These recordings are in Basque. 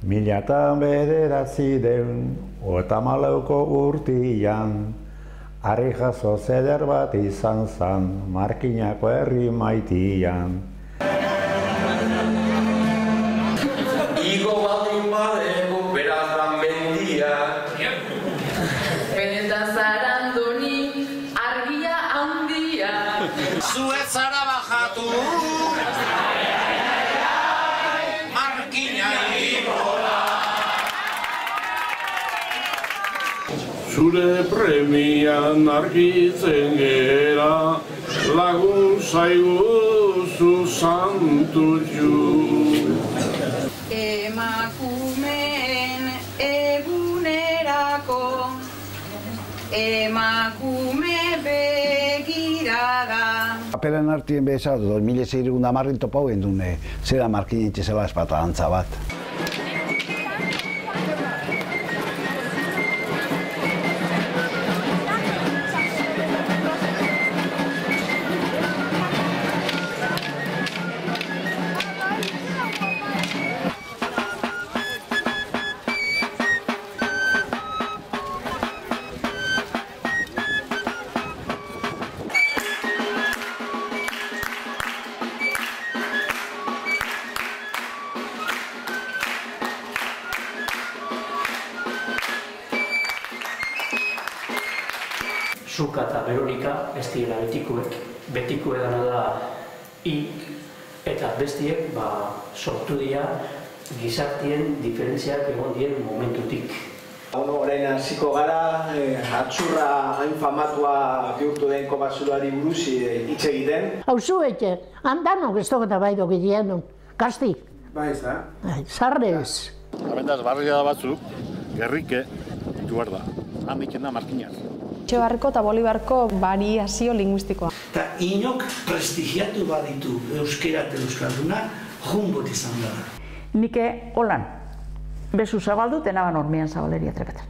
1934 urtian, harri jaso zeder bat izan zan, Markinako herri maitian. Igo baldin badegu berazan mendia, benetan zarandoni argia handia. Zuez zara bajatu, Markina igola. Zure premian argitzen gera, lagun zaiguzu santutxu. Emakumeen egunerako, emakume begirada. Apelan hartien bezala, 2006 topau gendun, zera Markinen txezela espata dantza bat. Zuka eta Veronika ez direla betiko edana da eta bestiek sortu dira gizartien diferentziak egon dien momentutik. Orain hasiko gara, atxurra hain famatua bihurtu den kobazuloari buruz hitz egiten. Hauzu eke, handanok ez toketa bai doki dienun, kasti. Bai, ez da? Sarrez. Abendaz, barriada batzuk, gerrike, ditu behar da. Handiken da Markinaz. Etxebarriko eta Bolibarko variazio linguistikoa. Eta inok prestigiatu baditu euskera eta euskalduna, Humboldt izan da. Nike holan, bezu zabaldu, tenaban hormean zabaleria trepetan.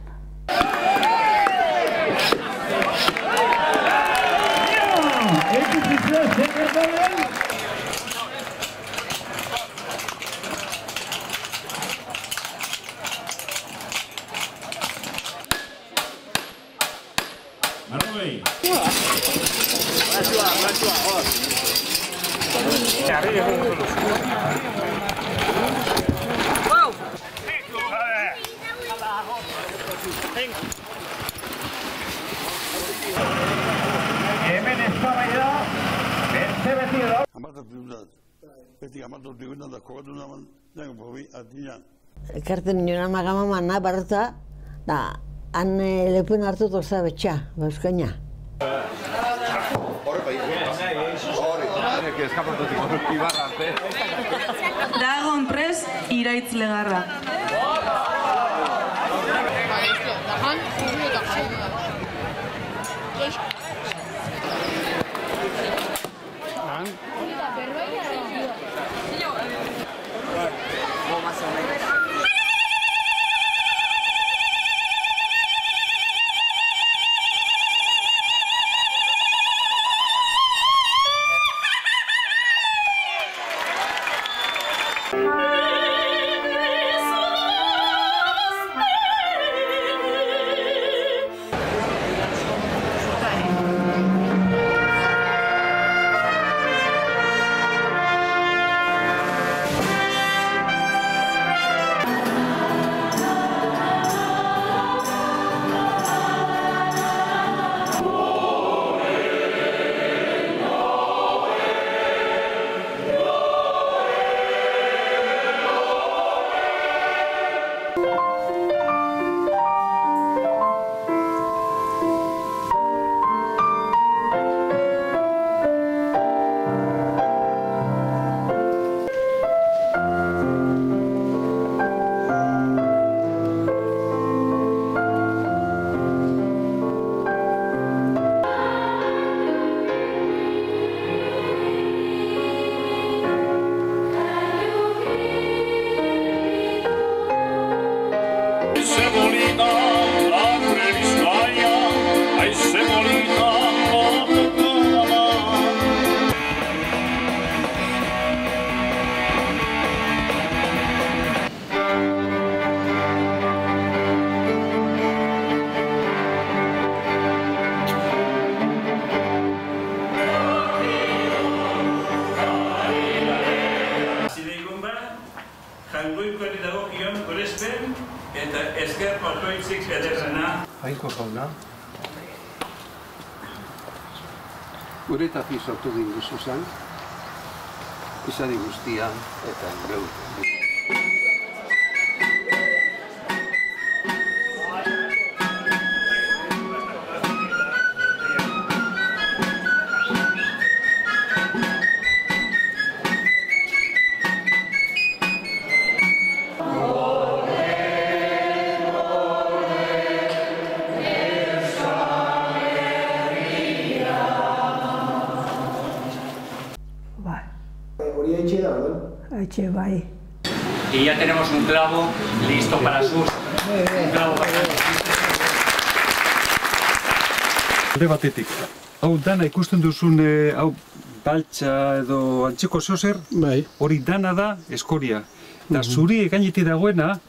Hemen eztabaida, beste beti edo. Beti amatu tribuna da kokatu naman, dago bobi atinan. Ekarten nioen amagamaman barruta, da han lepuen hartu torza betxa, euskaina. Dragon Press iraitz legarra. Jainko jauna. Guretatik sortu dinguzu zen, izadi guztia eta geu. Aiche, bai. Y ya tenemos un clavo listo para sus. Un clavo para Alde batetik. Hau dana ikusten duzun, hau baltsa edo antzeko zozer, hori dana da eskoria. Eta zuri gainetik dagoena,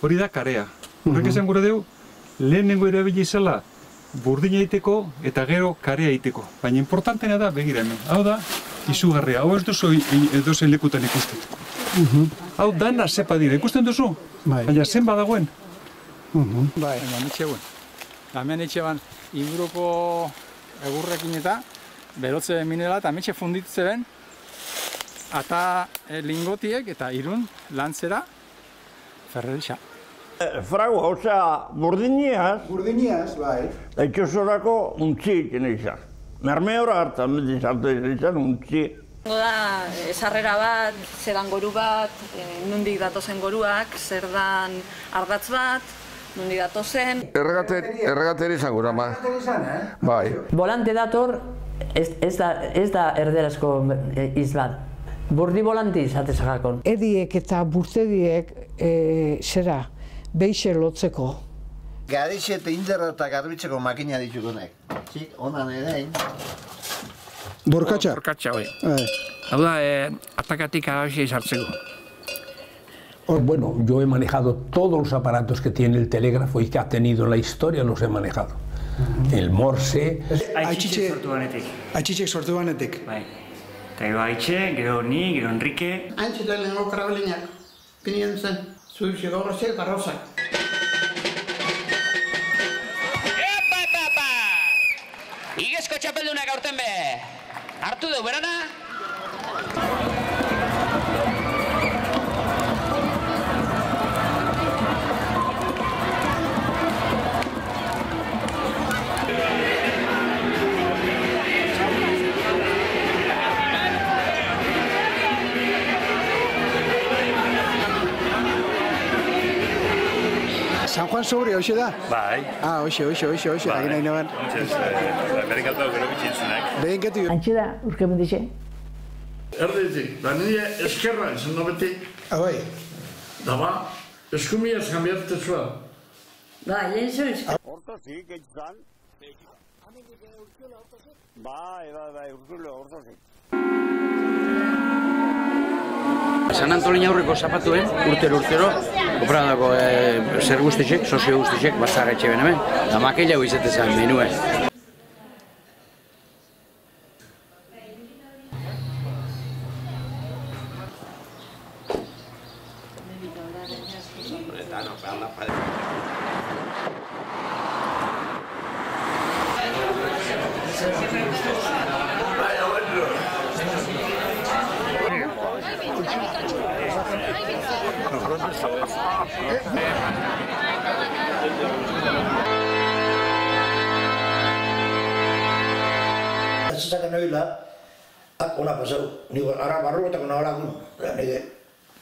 hori da karea. Horrek esan gure dugu, lehenengo erabili zela burdina egiteko eta gero karea egiteko. Baina importantena da begira hemen. Hau da, izugarria. Hau ez duzu edozein lekutan ikusten. Hau dana zepa dira. Ikusten duzu? Baina zen badagoen. Bai, hemen etxe ban inguruko egurrekin eta berotze minela eta metxe funditze ben eta lingotiek eta irun lantzera ferrerixa. Frago, osea, burdiniaz. Burdiniaz, bai. Etxosorako untzi egiten izan. Merme hori hartan, izan untzi. Da, sarrera bat, zeran goru bat, nondik datozen goruak, zer dan ardatz bat, nondik datozen. Erregateri izan gura, ma. Bai. Volante dator, ez da erderazko hitz bat. Burdi volanti izatezakakon. Ediek eta burtediek zera, beixe lotzeko. Garixe eta inderra eta garbitzeko makina ditugunek. Txik, onan erein. Borkatxa? Borkatxa, hoi. Hau da, atakatik agaxe izartzeko. Bueno, yo he manejado todos los aparatos que tiene el telégrafo y que ha tenido la historia, los he manejado. El Morse... Aitzitxek sortu banetik. Aitzitxek sortu banetik. Bai. Eta gero Aitxe, gero ni, gero Enrique. Aitxe eta lehenko karabelinak. Pinien zen, zuhitxe gaur zer karrozak. Igezko txapeldunak aurten be! Hartu dugu, berana? San Juan sobre, hoxe da? Bai. Ah, hoxe, egin nahi naban. Berikatu gero bitxintzunak. Behin ketu. Antxe da, urkemen dixe? Erdetik, da nire eskerra izan da beti. Abai. Da ba, eskumia ez kambiatetezua. Ba, lehen zuen eskerra. Hortozik, eitzan. Bai, urkulo, hortozik. San Antonio aurreko zapatuen, urtero, kopradako zer guztitzek, sozio guztitzek, batzara etxe ben hemen, da makila izatezan menuen. Zaten noila, ona pasau, nigo ara barruetako nahorakun, nire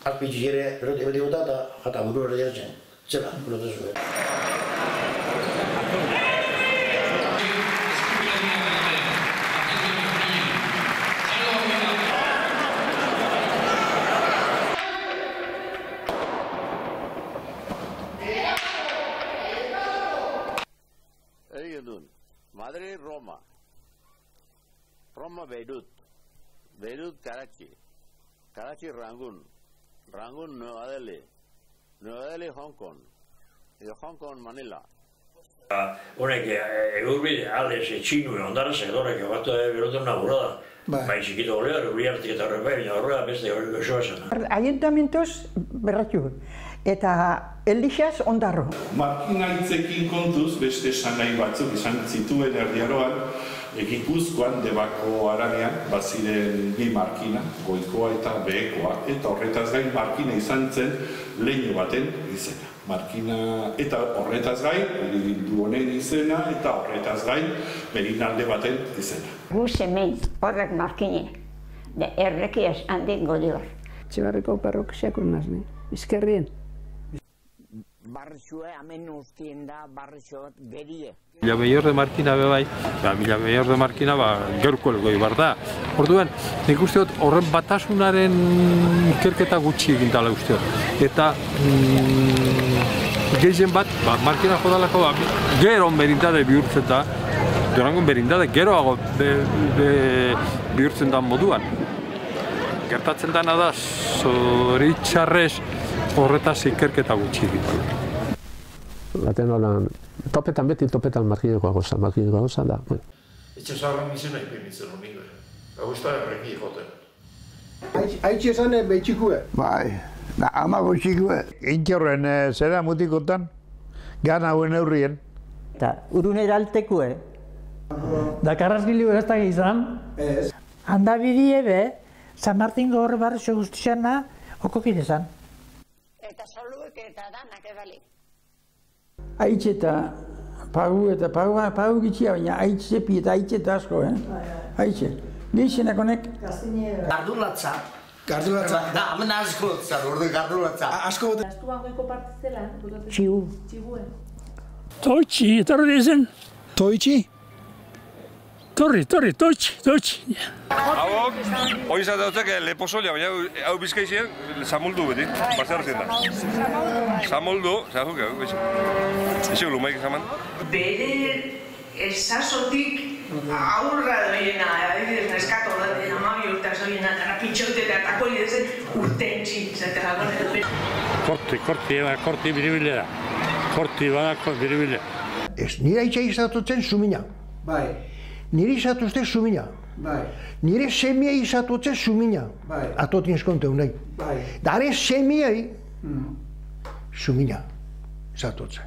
azpitxi ere beti gota eta jata buru ere jartzen, zela, prozesu. Egin Madrid, Roma. Roma, Beirut. Beirut, Karachi. Karachi, Rangoon. Rangoon, Nueva Delhi. Nueva Delhi, Hong Kong. Y Hong Kong, Manila. Honek, egurbide, aldez, txinuen ondaraz, edorek, bat beroten nagura da. Bai, txikito golear, uri hartik eta horrepa, baina horrela beste horreko esoa zen. Ayuntamientos berratxu. eta Elixas Ondarro. Markinaitzekin kontuz beste sanai batzuk izan zituen Erdiaroan, Gipuzkoan, Debako haranean, baziren bi markina, goikoa eta behekoa, eta horretaz gain markina izan zen leinu baten izena. Markina eta horretaz gain, hiribildu honen izena, eta horretaz gain, Merinalde baten izena. Gu semei, horrek markine, de errekiaz handik godior. Txibarriko parrokiako nazni, bizkerrien. Barrizue, hemen ustien da, barrizot, gerie. Mila Meior de Markina bebai, Mila Meior de Markina geurko elgoi bar da. Orduan, nik uste dut horren batasunaren ikerketa gutxi egin dala uste dut. Eta gehien bat, Markina jodalako gero merindade bihurtzen da, Durangon merindade geroago bihurtzen da moduan. Gertatzen dana da, zoritxarrez horretaz ikerketa gutxi egin dala. Baten holan, topetan beti topetan markinekoa goza da. Etxe zaharren izena ipinitzen honik, hau ez da erreki joten. Haitxe esan behitxikue? Bai, amago txikue. Intxorren zera mutikotan, gana hauen eurrien. Eta urunera altekue. Da karrazgilu ez da izan? Ez. Handa bidie be, San Martingo horre barrixo guztiana okokin esan. Eta soluek eta danak edali. Haitxe eta pagu gitxia, baina haitxe pi eta haitxe eta asko, haitxe. Geixenak honek? Gardulatza. Gardulatza. Da, hemen asko zar, orde gardulatza. Asko bote. Gastuan goiko partizela, Txigu. Txiguen. Toitxi, etorri dizen. Toitxi? Toitxi. Hauok, hori izateotzek lepozolia, baina hau bizkaizien zamuldu beti, baztertzen da. Zamuldu, zahuk, eixo lumaik esaman. Bere esasotik aurra doiena, neskato da, amabi urte azoiena, eta pitxote eta takoi dezen urtentxi, zetera gane. Korti biribile da. Korti bada biribile. Ez, nire haitxa izatotzen sumina. Bai. Nire izatuzte sumina. Bai. Nire semia izatotzen sumina. Bai. Atotin eskonte unai. Bai. Dare semiai sumina izatotzen.